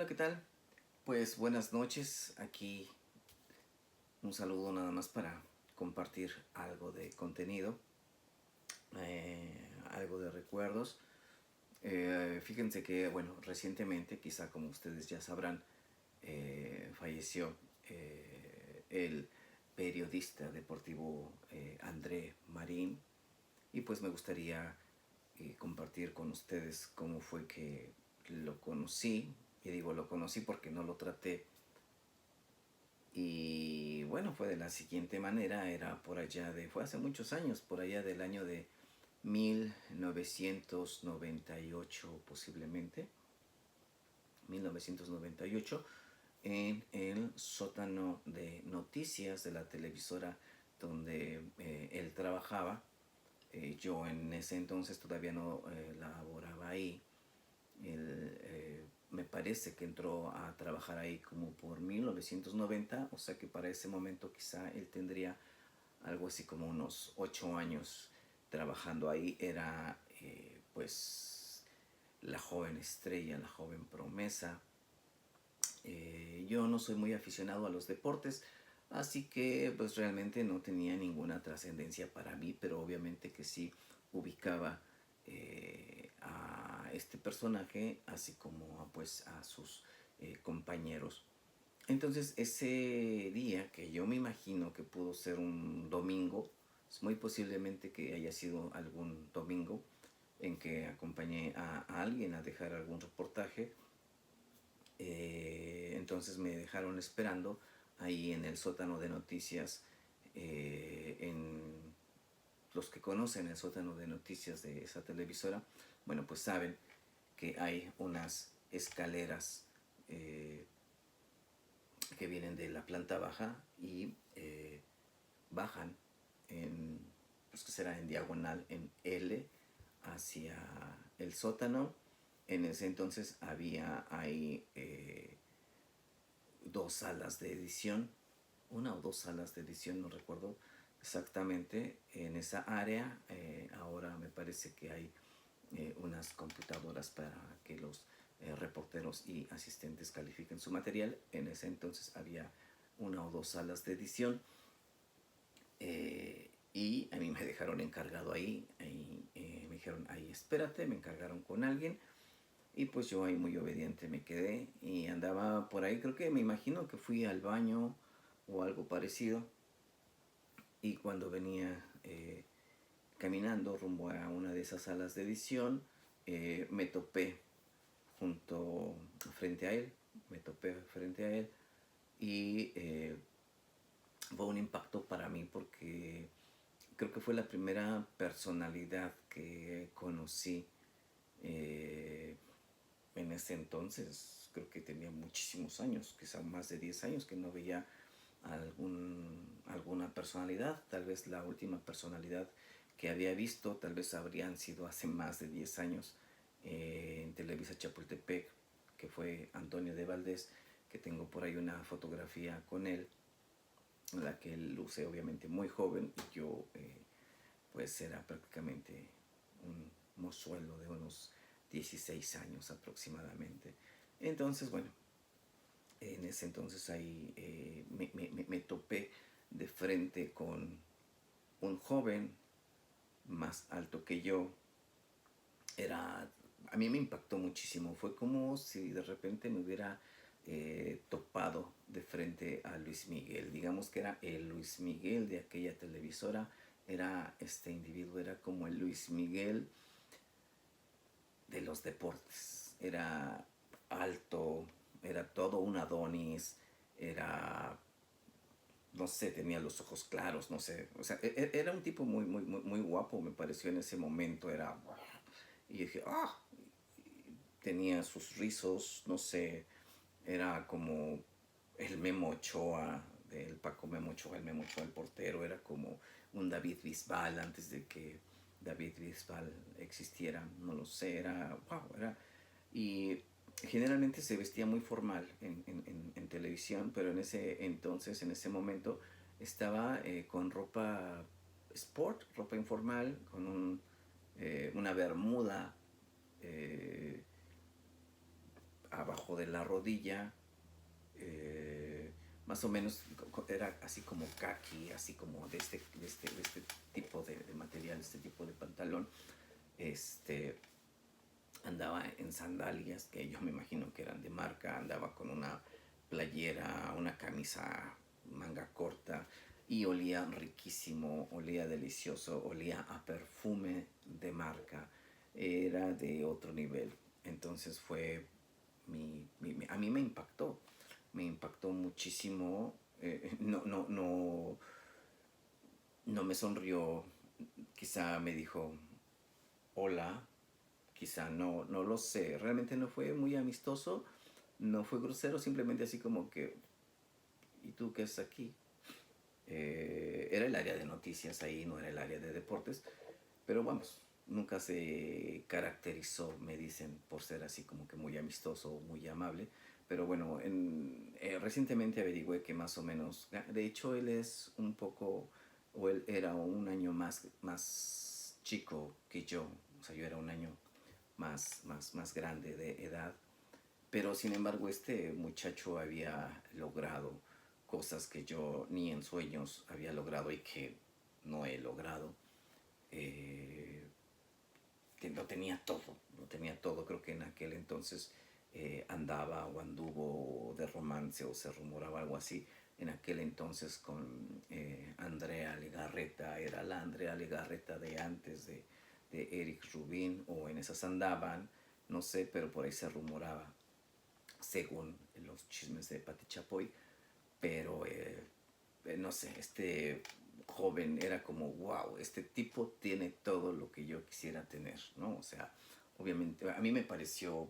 Hola, ¿qué tal? Pues buenas noches. Aquí un saludo nada más para compartir algo de contenido, algo de recuerdos. Fíjense que, bueno, recientemente, quizá como ustedes ya sabrán, falleció el periodista deportivo André Marín, y pues me gustaría compartir con ustedes cómo fue que lo conocí. Y digo lo conocí porque no lo traté. Y bueno, fue de la siguiente manera, fue hace muchos años, por allá del año de 1998 posiblemente, 1998, en el sótano de noticias de la televisora donde él trabajaba. Yo en ese entonces todavía no laboraba ahí. Él me parece que entró a trabajar ahí como por 1990, o sea que para ese momento quizá él tendría algo así como unos 8 años trabajando ahí. Era pues la joven estrella, la joven promesa. Yo no soy muy aficionado a los deportes, así que pues realmente no tenía ninguna trascendencia para mí, pero obviamente que sí ubicaba a este personaje, así como pues a sus compañeros. Entonces ese día, que yo me imagino que pudo ser un domingo, es muy posiblemente que haya sido algún domingo en que acompañé a alguien a dejar algún reportaje. Entonces me dejaron esperando ahí en el sótano de noticias. En los que conocen el sótano de noticias de esa televisora, bueno, pues saben que hay unas escaleras que vienen de la planta baja y bajan en, pues que será en diagonal, en L, hacia el sótano. En ese entonces había ahí dos salas de edición, una o dos salas de edición, no recuerdo exactamente, en esa área. Ahora me parece que hay unas computadoras para que los reporteros y asistentes califiquen su material. En ese entonces había una o dos salas de edición. Y a mí me dejaron encargado ahí, me dijeron, ahí espérate, me encargaron con alguien. Y pues yo ahí muy obediente me quedé y andaba por ahí, creo que me imagino que fui al baño o algo parecido. Y cuando venía caminando rumbo a una de esas salas de edición, me topé junto frente a él, me topé frente a él. Y fue un impacto para mí porque creo que fue la primera personalidad que conocí eh, en ese entonces. Creo que tenía muchísimos años, quizá más de 10 años que no veía alguna personalidad. Tal vez la última personalidad que había visto, tal vez habrían sido hace más de 10 años en Televisa Chapultepec, que fue Antonio de Valdés, que tengo por ahí una fotografía con él, en la que él luce obviamente muy joven y yo pues era prácticamente un mozuelo de unos 16 años aproximadamente. Entonces, bueno, en ese entonces ahí me topé de frente con un joven más alto que yo. Era, a mí me impactó muchísimo. Fue como si de repente me hubiera topado de frente a Luis Miguel. Digamos que era el Luis Miguel de aquella televisora. Era este individuo, era como el Luis Miguel de los deportes. Era alto, era todo un Adonis, era, no sé, tenía los ojos claros, no sé, o sea, era un tipo muy guapo, me pareció en ese momento. Era, y dije, ah, tenía sus rizos, no sé, era como el Memo Ochoa, del Paco Memo Ochoa, el Memo Ochoa, el portero. Era como un David Bisbal antes de que David Bisbal existiera, no lo sé. Era, wow, era. Y generalmente se vestía muy formal en televisión, pero en ese entonces, en ese momento, estaba con ropa sport, ropa informal, con una bermuda eh, abajo de la rodilla, más o menos era así como khaki, así como de este tipo de material, este tipo de pantalón. Este, andaba en sandalias que yo me imagino que eran de marca, andaba con una playera, una camisa manga corta y olía riquísimo, olía delicioso, olía a perfume de marca, era de otro nivel. Entonces fue a mí me impactó muchísimo. No me sonrió, quizá me dijo hola, quizá no lo sé, realmente no fue muy amistoso, no fue grosero, simplemente así como que, ¿y tú qué haces aquí? Era el área de noticias ahí, no era el área de deportes, pero vamos, nunca se caracterizó, me dicen, por ser así como que muy amistoso, muy amable. Pero bueno, recientemente averigüé que más o menos, de hecho él es un poco, o él era un año más chico que yo, o sea, yo era un año más grande de edad, pero sin embargo este muchacho había logrado cosas que yo ni en sueños había logrado y que no he logrado. Eh, que lo tenía todo, creo que en aquel entonces andaba o anduvo de romance o se rumoraba algo así, en aquel entonces con Andrea Legarreta, era la Andrea Legarreta de antes de Eric Rubin, o en esas andaban, no sé, pero por ahí se rumoraba, según los chismes de Pati Chapoy, pero no sé, este joven era como, wow, este tipo tiene todo lo que yo quisiera tener, ¿no? O sea, obviamente, a mí me pareció,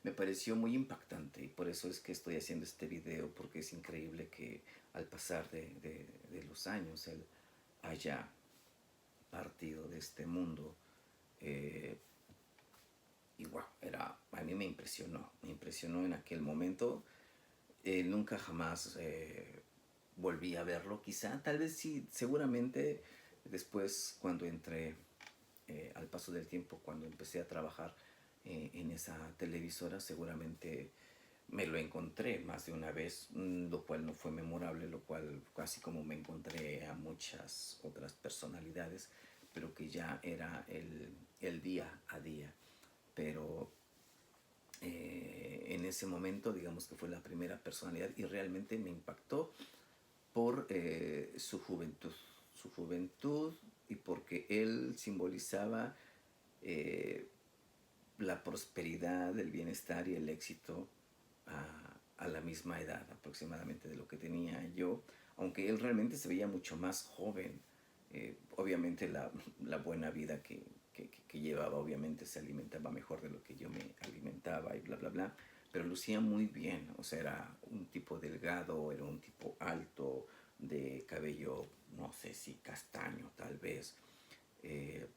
me pareció muy impactante y por eso es que estoy haciendo este video, porque es increíble que al pasar de los años él haya partido de este mundo. eh, y wow, a mí me impresionó en aquel momento. Nunca jamás volví a verlo, quizá, tal vez sí, seguramente después cuando entré al paso del tiempo, cuando empecé a trabajar en esa televisora, seguramente me lo encontré más de una vez, lo cual no fue memorable, lo cual casi como me encontré a muchas otras personalidades, pero que ya era el día a día. Pero en ese momento, digamos que fue la primera personalidad y realmente me impactó por su juventud y porque él simbolizaba eh, la prosperidad, el bienestar y el éxito a la misma edad aproximadamente de lo que tenía yo, aunque él realmente se veía mucho más joven. Obviamente la buena vida que llevaba, obviamente se alimentaba mejor de lo que yo me alimentaba y bla, bla, bla, pero lucía muy bien, o sea, era un tipo delgado, era un tipo alto, de cabello, no sé si castaño tal vez, eh,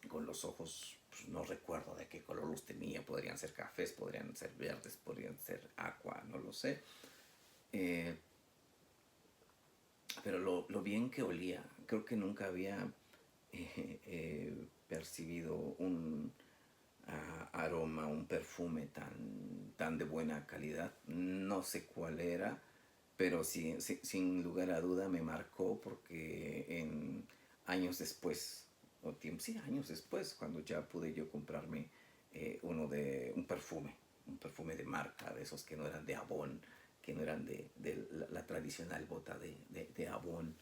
con los ojos, pues, no recuerdo de qué color los tenía, podrían ser cafés, podrían ser verdes, podrían ser aqua, no lo sé. Eh, pero lo bien que olía, creo que nunca había percibido un aroma, un perfume tan de buena calidad. No sé cuál era, pero sí, sin lugar a duda me marcó porque años después, sí, años después, cuando ya pude yo comprarme un perfume de marca, de esos que no eran de Avon, que no eran de la tradicional bota de Avon,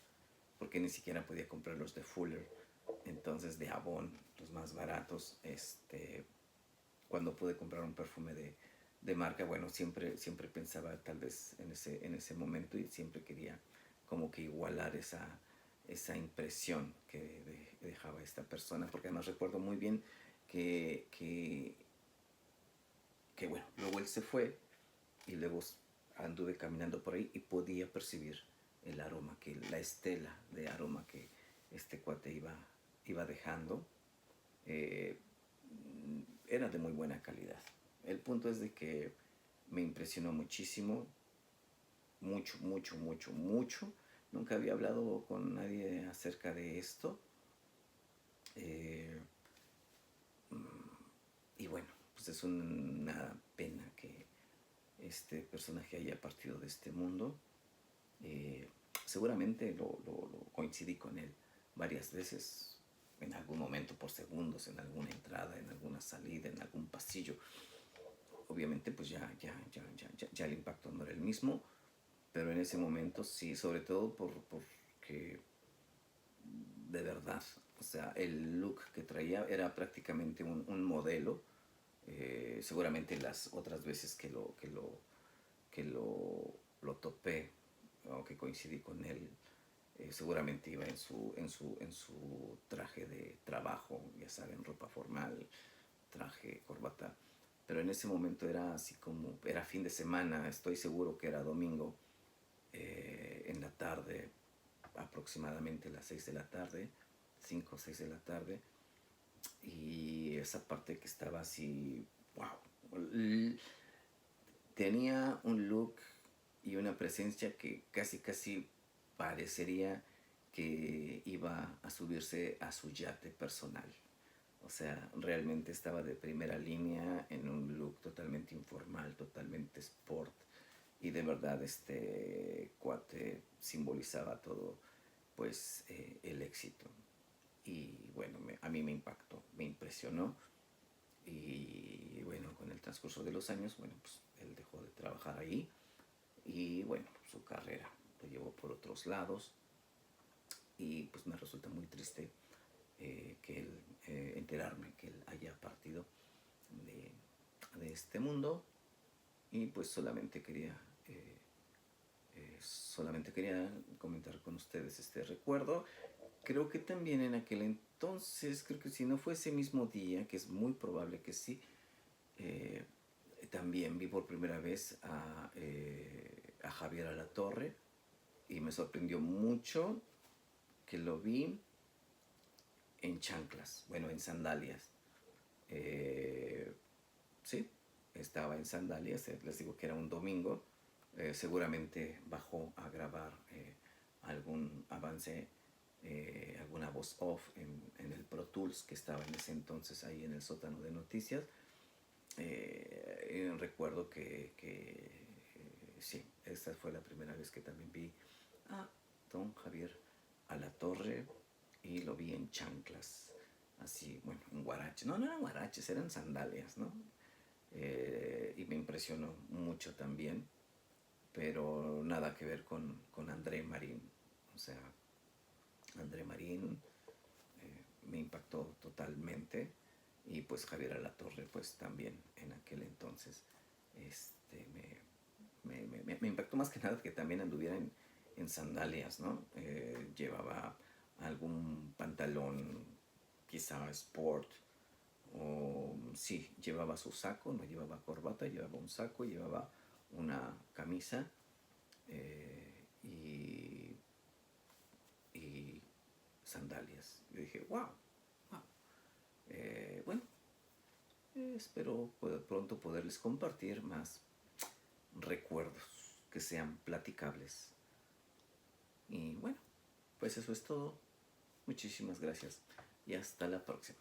porque ni siquiera podía comprar los de Fuller, entonces de Avon, los más baratos. Cuando pude comprar un perfume de marca, bueno, siempre pensaba tal vez en ese momento y siempre quería como que igualar esa impresión que dejaba esta persona, porque además recuerdo muy bien que bueno, luego él se fue y luego anduve caminando por ahí y podía percibir el aroma, la estela de aroma que este cuate iba dejando. eh, Era de muy buena calidad. El punto es de que me impresionó muchísimo, mucho, mucho, mucho, mucho. Nunca había hablado con nadie acerca de esto. Eh, y bueno, pues es una pena que este personaje haya partido de este mundo. Seguramente lo coincidí con él varias veces, en algún momento por segundos, en alguna entrada, en alguna salida, en algún pasillo. Obviamente pues ya el impacto no era el mismo, pero en ese momento sí, sobre todo porque de verdad, o sea, el look que traía era prácticamente un modelo. Seguramente las otras veces que lo topé o que coincidí con él, seguramente iba en su traje de trabajo, ya saben, ropa formal, traje, corbata. Pero en ese momento era así como, era fin de semana, estoy seguro que era domingo, en la tarde, aproximadamente las 6 de la tarde, 5 o 6 de la tarde, y esa parte que estaba así, wow, tenía un look y una presencia que casi parecería que iba a subirse a su yate personal. O sea, realmente estaba de primera línea en un look totalmente informal, totalmente sport. Y de verdad este cuate simbolizaba todo, pues, el éxito. Y bueno, a mí me impactó, me impresionó. Y bueno, con el transcurso de los años, bueno, pues él dejó de trabajar ahí. Y bueno, su carrera lo llevó por otros lados. Y pues me resulta muy triste que él, enterarme que él haya partido de, de este mundo. Y pues solamente quería comentar con ustedes este recuerdo. Creo que también en aquel entonces, creo que si no fue ese mismo día, que es muy probable que sí, eh, también vi por primera vez a Javier Alatorre, y me sorprendió mucho que lo vi en chanclas, bueno, en sandalias. Eh, sí, estaba en sandalias, les digo que era un domingo. Seguramente bajó a grabar algún avance, alguna voz off en el Pro Tools que estaba en ese entonces ahí en el sótano de noticias. Recuerdo que sí, esta fue la primera vez que también vi a don Javier Alatorre, y lo vi en chanclas, así, bueno, en guaraches. No eran guaraches, eran sandalias, ¿no? Y me impresionó mucho también, pero nada que ver con André Marín. O sea, André Marín me impactó totalmente, y pues Javier Alatorre pues también en aquel entonces me impactó más que nada que también anduviera en sandalias, ¿no? Llevaba algún pantalón quizá sport, o sí, llevaba su saco, no llevaba corbata, llevaba un saco, llevaba una camisa, y sandalias. Yo dije, wow, wow. Bueno, espero pronto poderles compartir más recuerdos que sean platicables. Y bueno, pues eso es todo. Muchísimas gracias y hasta la próxima.